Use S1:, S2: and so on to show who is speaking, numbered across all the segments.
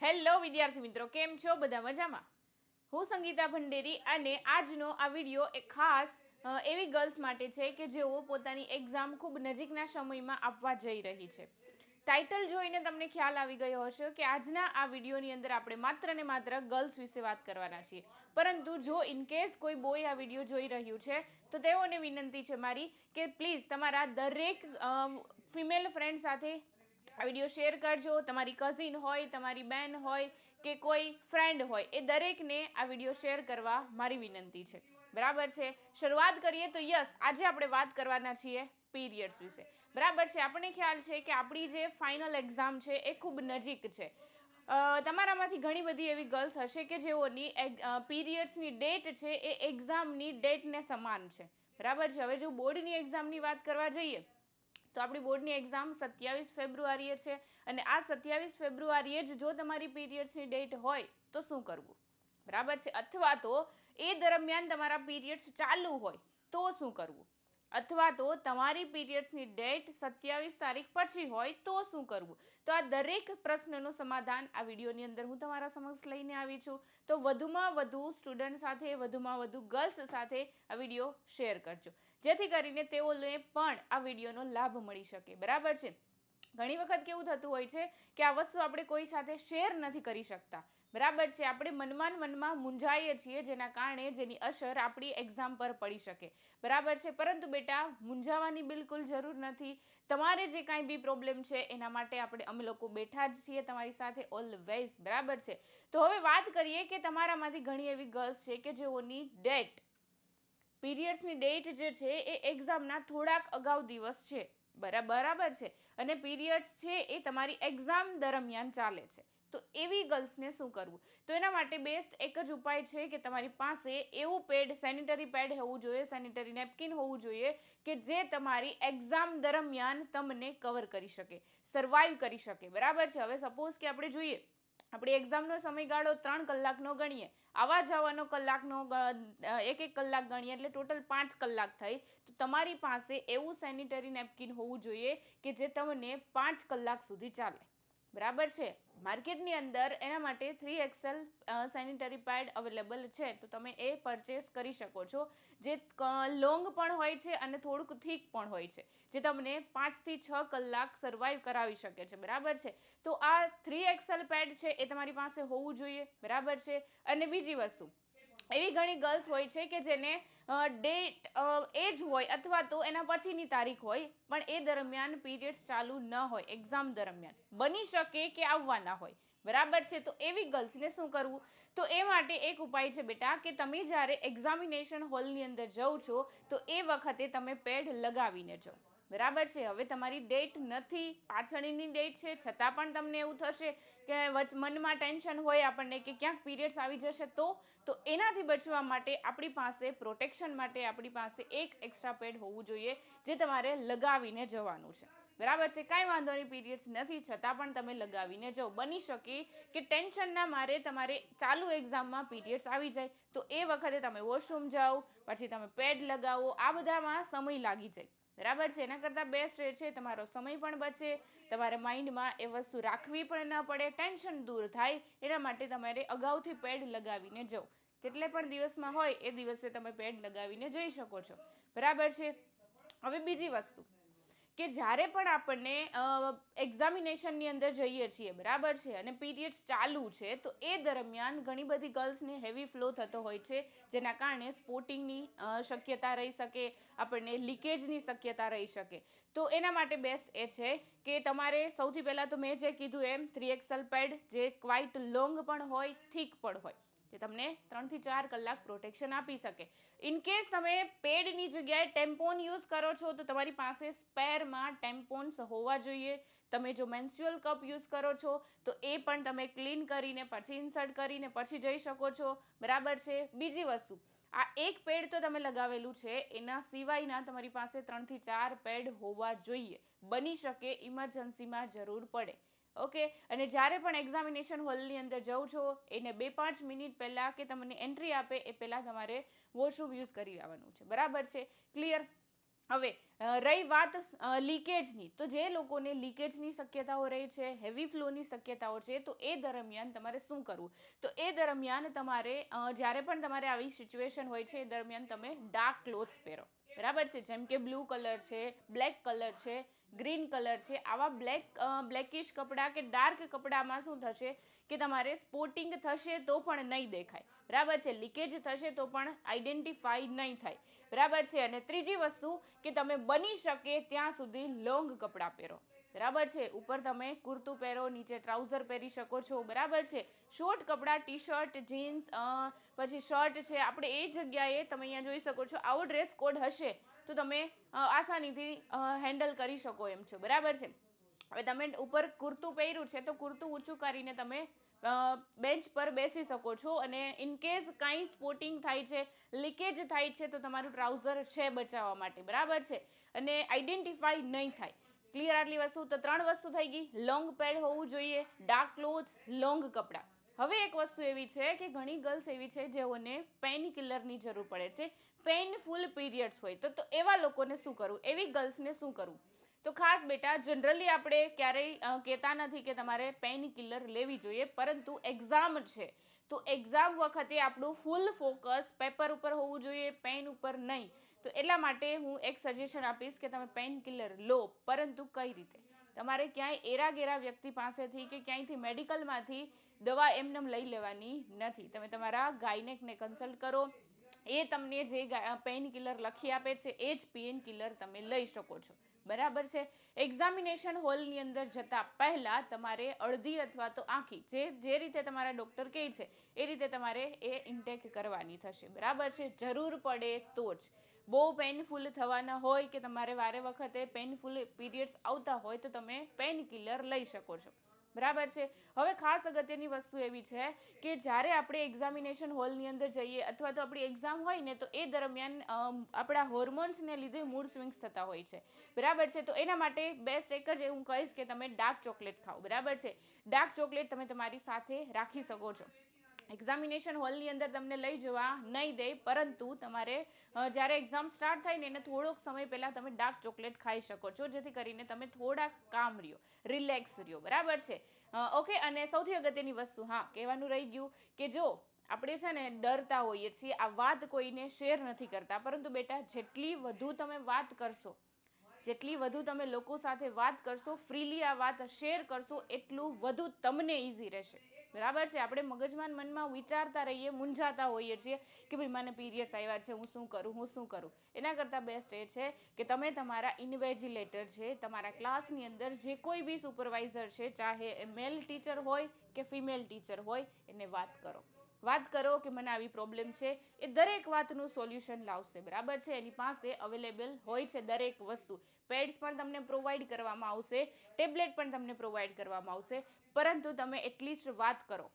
S1: Hello વિદ્યાર્થી મિત્રો, કેમ છો? બધા મજામાં? હું સંગીતા ભંડેરી અને આજનો આ વિડીયો એક ખાસ એવી ગર્લ્સ માટે છે કે જેઓ પોતાની એક્ઝામ ખૂબ નજીકના સમયમાં આપવા જઈ રહી છે. ટાઇટલ જોઈને તમને ખ્યાલ આવી ગયો હશે કે આજના આ વિડીયોની અંદર આપણે માત્ર ને માત્ર ગર્લ્સ વિશે વાત કરવાના છીએ. પરંતુ જો ઇનકેસ કોઈ બોય આ વિડીયો જોઈ રહ્યું છે તો તેઓને વિનંતી છે મારી કે પ્લીઝ તમારા દરેક ફિમેલ ફ્રેન્ડ સાથે આ વિડીયો શેર કરજો. તમારી કઝિન હોય, તમારી બેન હોય કે કોઈ ફ્રેન્ડ હોય, એ દરેકને આ વિડીયો શેર કરવા મારી વિનંતી છે. બરાબર છે? શરૂઆત કરીએ તો યસ, આજે આપણે વાત કરવાના છીએ પીરિયડ્સ વિશે. બરાબર છે? આપણને ખ્યાલ છે કે આપણી જે ફાઇનલ એક્ઝામ છે એ ખૂબ નજીક છે. તમારામાંથી ઘણી બધી એવી ગર્લ્સ હશે કે જેઓની પીરિયડ્સની ડેટ છે એ એક્ઝામની ડેટને સમાન છે. બરાબર છે? હવે જો બોર્ડની એક્ઝામની વાત કરવા જઈએ તો આપણી બોર્ડની એક્ઝામ 27 ફેબ્રુઆરીએ છે અને આ 27 ફેબ્રુઆરીએ જ જો તમારી પીરિયડ્સની ડેટ હોય તો શું કરવું? બરાબર છે? અથવા તો એ દરમિયાન તમારા પીરિયડ્સ ચાલુ હોય તો શું કરવું? અથવા તો તમારી પીરિયડ્સની ડેટ 27 તારીખ પછી હોય તો શું કરવું? તો આ દરેક પ્રશ્નનું સમાધાન આ વિડીયોની અંદર હું તમારા સમક્ષ લઈને આવી છું. તો વધુમાં વધુ સ્ટુડન્ટ સાથે, વધુમાં વધુ ગર્લ્સ સાથે આ વિડીયો શેર કરજો, જેથી કરીને તેઓને પણ આ વિડીયોનો લાભ મળી શકે. બરાબર છે? ઘણી વખત કેવું થતું હોય છે કે આ વસ્તુ આપણે કોઈ સાથે શેર નથી કરી શકતા. બરાબર છે? આપણે મનમાં મૂંઝાઈએ છીએ, જેના કારણે જેની અસર આપણી એક્ઝામ પર પડી શકે. બરાબર છે? પરંતુ બેટા, મૂંઝાવાની બિલકુલ જરૂર નથી. તમારે જે કાંઈ બી પ્રોબ્લેમ છે એના માટે અમે લોકો બેઠા જ છીએ તમારી સાથે ઓલવેઝ. બરાબર છે? તો હવે વાત કરીએ કે તમારામાંથી ઘણી એવી ગર્લ્સ છે કે જેઓની ડેટ, પીરિયડ્સની ડેટ જે છે એ એક્ઝામના થોડાક અગાઉ દિવસ છે. બરાબર છે? અને પીરિયડ્સ છે એ તમારી એક્ઝામ દરમિયાન ચાલે છે. તો એવી ગર્લ્સને શું કરવું? તો એના માટે બેસ્ટ એક જ ઉપાય છે કે તમારી પાસે એવું પેડ, સેનિટરી પેડ હોવું જોઈએ, સેનિટરી નેપકિન હોવું જોઈએ કે જે તમારી એક્ઝામ દરમિયાન તમને કવર કરી શકે, સર્વાઈવ કરી શકે. બરાબર છે? હવે સપોઝ કે આપણે જોઈએ આપણી એક્ઝામનો સમયગાળો 3 કલાકનો ગણીએ, આવા જવાનો કલાકનો 1 કલાક ગણીએ એટલે ટોટલ 5 કલાક થઈ. તો તમારી પાસે એવું સેનિટરી નેપકિન હોવું જોઈએ કે જે તમને 5 કલાક સુધી ચાલે. બરાબર છે? માર્કેટની અંદર એના માટે 3XL સેનિટરી પેડ અવેલેબલ છે, તો તમે એ પરચેસ કરી શકો છો, જે લોંગ પણ હોય છે અને થોડુંક થીક પણ હોય છે, જે તમને 5 થી 6 કલાક સર્વાઈવ કરાવી શકે છે. બરાબર છે? તો આ 3XL પેડ છે એ તમારી પાસે હોવું જોઈએ. બરાબર છે? અને બીજી વસ્તુ, એવી ઘણી ગર્લ્સ હોય છે કે જેને ડેટ એજ હોય અથવા તો એના પછીની તારીખ હોય, પણ એ દરમિયાન પીરિયડ્સ ચાલુ ન હોય. એક્ઝામ દરમિયાન બની શકે કે આવવાના હોય. બરાબર છે? તો એવી ગર્લ્સને શું કરવું? તો એ માટે એક ઉપાય છે બેટા કે તમે જ્યારે એક્ઝામિનેશન હોલની અંદર જાઓ છો તો એ વખતે તમે પેડ લગાવીને જાઓ. બરાબર છે? હવે તમારી ડેટ નથી, પાછળની ડેટ છે, છતાં પણ તમને એવું થશે કે મનમાં ટેન્શન હોય આપણને કે ક્યાંક પીરિયડ્સ આવી જશે તો એનાથી બચવા માટે આપણી પાસે પ્રોટેક્શન માટે આપણી પાસે એક એક્સ્ટ્રા પેડ હોવું જોઈએ, જે તમારે લગાવીને જવાનું છે. બરાબર છે? કાંઈ વાંધો નહીં, પીરિયડ્સ નથી છતાં પણ તમે લગાવીને જાઓ. બની શકે કે ટેન્શનના મારે તમારે ચાલુ એક્ઝામમાં પીરિયડ્સ આવી જાય, તો એ વખતે તમે વોશરૂમ જાઓ, પછી તમે પેડ લગાવો, આ બધામાં સમય લાગી જાય. બરાબર છે? એના કરતાં બેસ્ટ એ છે તમારો સમય પણ બચે, તમારે માઇન્ડમાં એ વસ્તુ રાખવી પણ ન પડે, ટેન્શન દૂર થાય. એના માટે તમારે અગાઉથી પેડ લગાવીને જાઓ. જેટલે પણ દિવસમાં હોય એ દિવસે તમે પેડ લગાવીને જઈ શકો છો. બરાબર છે? હવે બીજી વસ્તુ કે જ્યારે પણ આપણને એક્ઝામિનેશનની અંદર જઈએ છીએ, બરાબર છે, અને પીરિયડ્સ ચાલુ છે, તો એ દરમિયાન ઘણી બધી ગર્લ્સને હેવી ફ્લો થતો હોય છે, જેના કારણે સ્પોટિંગની શક્યતા રહી શકે, આપણને લીકેજની શક્યતા રહી શકે. તો એના માટે બેસ્ટ એ છે કે તમારે સૌથી પહેલાં તો મેં જે કીધું એમ 3XL પેડ, જે ક્વાઇટ લોંગ પણ હોય, થીક પણ હોય, જે તમને 3 થી 4 કલાક પ્રોટેક્શન આપી શકે. ઇનકેસ તમે પેડની જગ્યાએ ટેમ્પોન યુઝ કરો છો તો તમારી પાસે સ્પેરમાં ટેમ્પોન્સ હોવા જોઈએ. તમે જો મેન્સ્ટ્રુઅલ કપ યુઝ કરો છો તો એ પણ તમે ક્લીન કરીને પછી ઇન્સર્ટ કરીને પછી જઈ શકો છો. બરાબર છે? બીજી વસ્તુ, આ એક પેડ તો તમે લગાવેલું છે, એના સિવાયના તમારી પાસે 3 થી 4 પેડ હોવા જોઈએ. બની શકે ઇમરજન્સીમાં જરૂર પડે. ઓકે? અને જ્યારે પણ એક્ઝામિનેશન હોલની અંદર જાઓ છો એને 2-5 મિનિટ પહેલાં કે તમને એન્ટ્રી આપે એ પહેલાં તમારે વોશરૂમ યુઝ કરી આવવાનું છે. બરાબર છે? ક્લિયર? હવે રહી વાત લીકેજની, તો જે લોકોને લીકેજની શક્યતાઓ રહી છે, હેવી ફ્લોની શક્યતાઓ છે, તો એ દરમિયાન તમારે શું કરવું? તો એ દરમિયાન તમારે જ્યારે પણ તમારે આવી સિચ્યુએશન હોય છે એ દરમિયાન તમે ડાર્ક ક્લોથ્સ પહેરો, બરાબર છે. જેમ કે બ્લુ કલર છે, બ્લેક કલર છે, ગ્રીન કલર છે. આવા બ્લેકિશ કપડાં કે ડાર્ક કપડામાં શું થશે કે તમારે સ્પોટિંગ થશે તો પણ નહીં દેખાય, બરાબર છે. લીકેજ થશે તો પણ આઈડેન્ટિફાઈ નહીં થાય, બરાબર છે. અને ત્રીજી વસ્તુ કે તમે બની શકે ત્યાં સુધી લોંગ કપડાં પહેરો, બરાબર છે. ઉપર તમે કુર્તું પહેરો, નીચે ટ્રાઉઝર પહેરી શકો છો, બરાબર છે. શોર્ટ કપડાં, ટી શર્ટ, જીન્સ, પછી શર્ટ છે, આપણે એ જગ્યાએ તમે અહીંયા જોઈ શકો છો આવો ડ્રેસ કોડ હશે તો તમે આસાનીથી હેન્ડલ કરી શકો એમ છો, બરાબર છે. હવે તમે ઉપર કુર્તું પહેર્યું છે તો કુર્તું ઊંચું કરીને તમે બેન્ચ પર બેસી શકો છો, અને ઇનકેસ કાંઈ સ્પોટિંગ થાય છે, લીકેજ થાય છે, તો તમારું ટ્રાઉઝર છે બચાવવા માટે, બરાબર છે, અને આઈડેન્ટિફાઈ નહીં થાય. ક્લિયર આટલી વસ્તુ? તો 3 વસ્તુ થઈ ગઈ. લોંગ પેડ હોવું જોઈએ, ડાર્ક ક્લોથ્સ, લોંગ કપડાં. હવે એક વસ્તુ એવી છે કે ઘણી ગર્લ્સ એવી છે જેઓને પેઇન કિલરની જરૂર પડે છે, પેઇનફુલ પીરિયડ્સ હોય તો એવા લોકોને શું કરવું, એવી ગર્લ્સને શું કરવું? તો ખાસ બેટા, જનરલી આપણે ક્યારેય કહેતા નથી કે તમારે પેઇન કિલર લેવી જોઈએ, પરંતુ એક્ઝામ છે તો એક્ઝામ વખતે આપણું ફૂલ ફોકસ પેપર ઉપર હોવું જોઈએ, પેન ઉપર નહીં. તો એટલા માટે હું એક સજેશન આપીશ કે તમે પેઇન કિલર લો, પરંતુ કઈ રીતે? તમારે ક્યાંય એરાગેરા વ્યક્તિ પાસેથી કે ક્યાંયથી મેડિકલમાંથી દવા એમનેમ લઈ લેવાની નથી. તમે તમારા ગાયનેકને કન્સલ્ટ કરો, એ તમને જે પેઇન કિલર લખી આપે છે એ જ પેઇન કિલર તમે લઈ શકો છો, બરાબર છે. એક્ઝામિનેશન હોલની અંદર જતા પહેલા તમારે અડધી અથવા તો આખી જે રીતે તમારા ડૉક્ટર કહે છે એ રીતે તમારે એ ઇન્ટેક કરવાની થશે, બરાબર છે. જરૂર પડે તો જ. બહુ પેઇનફુલ થવાના હોય કે તમારે વારે વખતે પેઇનફુલ પીરિયડ્સ આવતા હોય તો તમે પેઇન કિલર લઈ શકો છો, બરાબર છે. હવે ખાસ અગત્યની વસ્તુ એવી છે કે જ્યારે આપણે એક્ઝામિનેશન હોલની અંદર જઈએ અથવા તો આપણી એક્ઝામ હોય ને તો એ દરમિયાન આપણા હોર્મોન્સને લીધે મૂડ સ્વિંગ્સ થતા હોય છે, બરાબર છે. તો એના માટે બેસ્ટ એક જ હું કહીશ કે તમે ડાર્ક ચોકલેટ ખાઓ, બરાબર છે. ડાર્ક ચોકલેટ તમે તમારી સાથે રાખી શકો છો. એક્ઝામિનેશન હોલની અંદર તમને લઈ જવા નહીં દે, પરંતુ તમારે જ્યારે એક્ઝામ સ્ટાર્ટ થાય ને એને થોડોક સમય પહેલાં તમે ડાર્ક ચોકલેટ ખાઈ શકો છો, જેથી કરીને તમે થોડા કામ રહ્યો, રિલેક્સ રહ્યો, બરાબર છે. ઓકે. અને સૌથી અગત્યની વસ્તુ હા કહેવાનું રહી ગયું કે જો આપણે છે ને ડરતા હોઈએ છીએ, આ વાત કોઈને શેર નથી કરતા, પરંતુ બેટા જેટલી વધુ તમે વાત કરશો, જેટલી વધુ તમે લોકો સાથે વાત કરશો, ફ્રીલી આ વાત શેર કરશો, એટલું વધુ તમને ઇઝી રહેશે, બરાબર છે. આપણે મગજમાં મનમાં વિચારતા રહીએ, મૂંઝાતા હોઈએ છીએ કે ભાઈ મને પીરિયડ્સ આવ્યા છે, હું શું કરું. એના કરતાં બેસ્ટ એ છે કે તમે તમારા ઇન્વેજિલેટર છે, તમારા ક્લાસની અંદર જે કોઈ બી સુપરવાઇઝર છે, ચાહે મેલ ટીચર હોય કે ફિમેલ ટીચર હોય, એને વાત કરો કે મને આવી પ્રોબ્લેમ છે. એ દરેક વાતનું સોલ્યુશન લાવશે, બરાબર છે. એની પાસે અવેલેબલ હોય છે દરેક વસ્તુ. પેડ્સ પણ તમને પ્રોવાઈડ કરવામાં આવશે, ટેબ્લેટ પણ તમને પ્રોવાઈડ કરવામાં આવશે, પરંતુ તમે એટલીસ્ટ વાત કરો.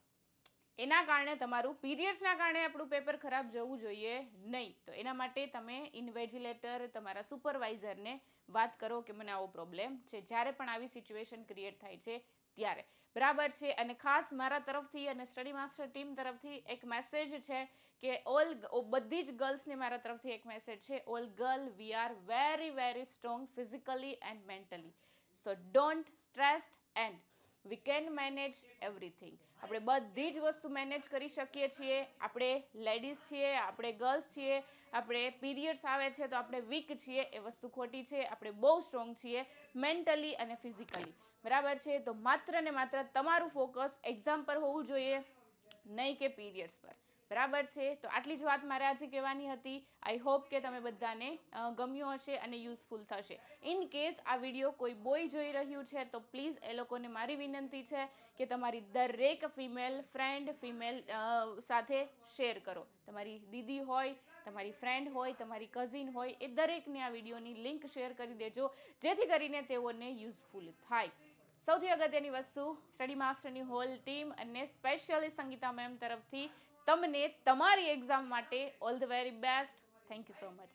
S1: એના કારણે તમારું પીરિયડ્સના કારણે આપણું પેપર ખરાબ જવું જોઈએ નહીં. તો એના માટે તમે ઇન્વેજિલેટર, તમારા સુપરવાઇઝરને વાત કરો કે મને આવો પ્રોબ્લેમ છે, જ્યારે પણ આવી સિચ્યુએશન ક્રિએટ થાય છે ત્યારે, બરાબર છે. અને ખાસ મારા તરફથી અને સ્ટડી માસ્ટર ટીમ તરફથી એક મેસેજ છે કે બધી જ ગર્લ્સને મારા તરફથી એક મેસેજ છે, all girl we are very very strong physically and mentally, so don't stress and we can manage everything. આપણે બધી જ વસ્તુ મેનેજ કરી શકીએ છીએ. આપણે લેડીઝ છીએ, આપણે ગર્લ્સ છીએ, આપણે પીરિયડ્સ આવે છે તો આપણે વીક છીએ, એ વસ્તુ ખોટી છે. આપણે બહુ સ્ટ્રોંગ છીએ મેન્ટલી અને ફિઝિકલી, બરાબર છે. તો માત્ર ને માત્ર તમારું ફોકસ એક્ઝામ પર હોવું જોઈએ, નહીં કે પીરિયડ્સ પર, બરાબર છે. તો આટલી જ વાત મારે આજે કહેવાની હતી. આઈ હોપ કે તમે બધાને ગમ્યું હશે અને યુઝફુલ થશે. ઇન કેસ આ વિડીયો કોઈ બોય જોઈ રહ્યું છે તો પ્લીઝ એ લોકોને મારી વિનંતી છે કે તમારી દરેક ફિમેલ ફ્રેન્ડ, ફિમેલ સાથે શેર કરો. તમારી દીદી હોય, તમારી ફ્રેન્ડ હોય, તમારી કઝિન હોય, એ દરેકને આ વિડીયોની લિંક શેર કરી દેજો, જેથી કરીને તેઓને યુઝફુલ થાય. સૌથી અગત્યની વસ્તુ, સ્ટડી માસ્ટરની હોલ ટીમ અને સ્પેશિયલી સંગીતા મેમ તરફથી તમને તમારી એક્ઝામ માટે all the very best. Thank you so much.